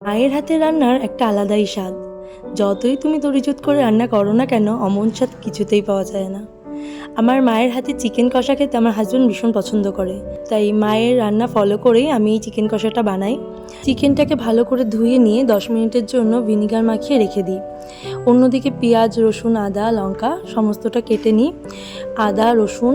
মায়ের হাতের রান্নার একটা আলাদাই স্বাদ। যতই তুমি তরিজুত করে রান্না করো না কেন, অমন স্বাদ কিছুতেই পাওয়া যায় না। আমার মায়ের হাতে চিকেন কষা খেতে আমার হাজব্যান্ড ভীষণ পছন্দ করে, তাই মায়ের রান্না ফলো করেই আমি এই চিকেন কষাটা বানাই। চিকেনটাকে ভালো করে ধুয়ে নিয়ে 10 মিনিটের জন্য ভিনিগার মাখিয়ে রেখে দিই। অন্যদিকে পেঁয়াজ, রসুন, আদা, লঙ্কা সমস্তটা কেটে নিই। আদা, রসুন,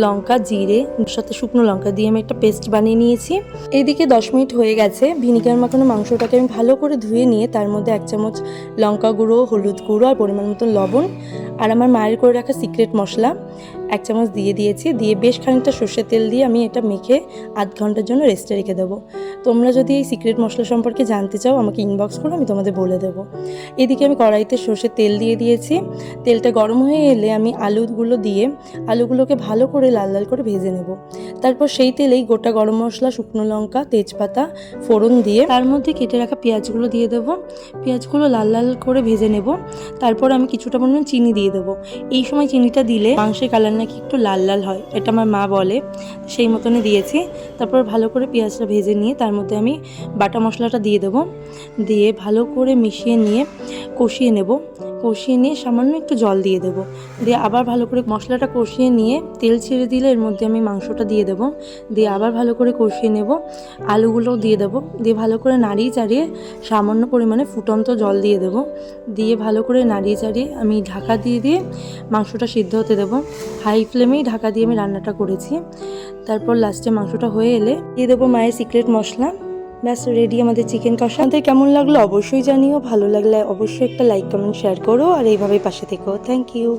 লঙ্কা, জিরে, সাথে শুকনো লঙ্কা দিয়ে আমি একটা পেস্ট বানিয়ে নিয়েছি। এইদিকে 10 মিনিট হয়ে গেছে। ভিনিগার মাখানো মাংসটাকে আমি ভালো করে ধুয়ে নিয়ে তার মধ্যে 1 চামচ লঙ্কা গুঁড়ো, হলুদ গুঁড়ো আর পরিমাণ মতো লবণ আর আমার মায়ের করে রাখা সিক্রেট মশলা 1 চামচ দিয়ে দিয়েছি। দিয়ে বেশ খানিকটা সর্ষের তেল দিয়ে আমি এটা মেখে আধ ঘন্টার জন্য রেস্টে রেখে দেবো। তোমরা যদি এই সিক্রেট মশলা সম্পর্কে জানতে চাও আমাকে ইনবক্স করো, আমি তোমাদের বলে দেবো। এদিকে আমি কড়াইতে সর্ষের তেল দিয়ে দিয়েছি। তেলটা গরম হয়ে এলে আমি আলুগুলোকে ভালো করে লাল লাল করে ভেজে নেব। তারপর সেই তেলেই গোটা গরম মশলা, শুকনো লঙ্কা, তেজপাতা ফোড়ন দিয়ে তার মধ্যে কেটে রাখা পেঁয়াজগুলো দিয়ে দেবো। পেঁয়াজগুলো লাল লাল করে ভেজে নেব। তারপর আমি কিছুটা পরিমাণ চিনি দিয়ে দেবো। এই সময় চিনিটা দিলে মাংসের কালার নাকি একটু লাল লাল হয়, এটা আমার মা বলে, সেই মতনই দিয়েছি। তারপর ভালো করে পেঁয়াজটা ভেজে নিয়ে তার মধ্যে আমি বাটা মশলাটা দিয়ে দেবো। দিয়ে ভালো করে মিশিয়ে নিয়ে কষিয়ে নেব। কষিয়ে নিয়ে সামান্য একটু জল দিয়ে দেবো। দিয়ে আবার ভালো করে মশলাটা কষিয়ে নিয়ে তেল ছেড়ে দিলে এর মধ্যে আমি মাংসটা দিয়ে দেবো। দিয়ে আবার ভালো করে কষিয়ে নেব। আলুগুলোও দিয়ে দেবো। দিয়ে ভালো করে নাড়িয়ে চাড়িয়ে সামান্য পরিমাণে ফুটন্ত জল দিয়ে দেবো। দিয়ে ভালো করে নাড়িয়ে চাড়িয়ে আমি ঢাকা দিয়ে মাংসটা সিদ্ধ হতে দেবো। হাই ফ্লেমেই ঢাকা দিয়ে আমি রান্নাটা করেছি। তারপর লাস্টে মাংসটা হয়ে এলে দিয়ে দেবো মায়ের সিক্রেট মশলা। ব্যাস রেডি আমাদের চিকেন কষা। আমাদের কেমন লাগলো অবশ্যই জানিও। ভালো লাগলে অবশ্যই একটা লাইক, কমেন্ট, শেয়ার করো আর এইভাবেই পাশে থেকো। Thank you.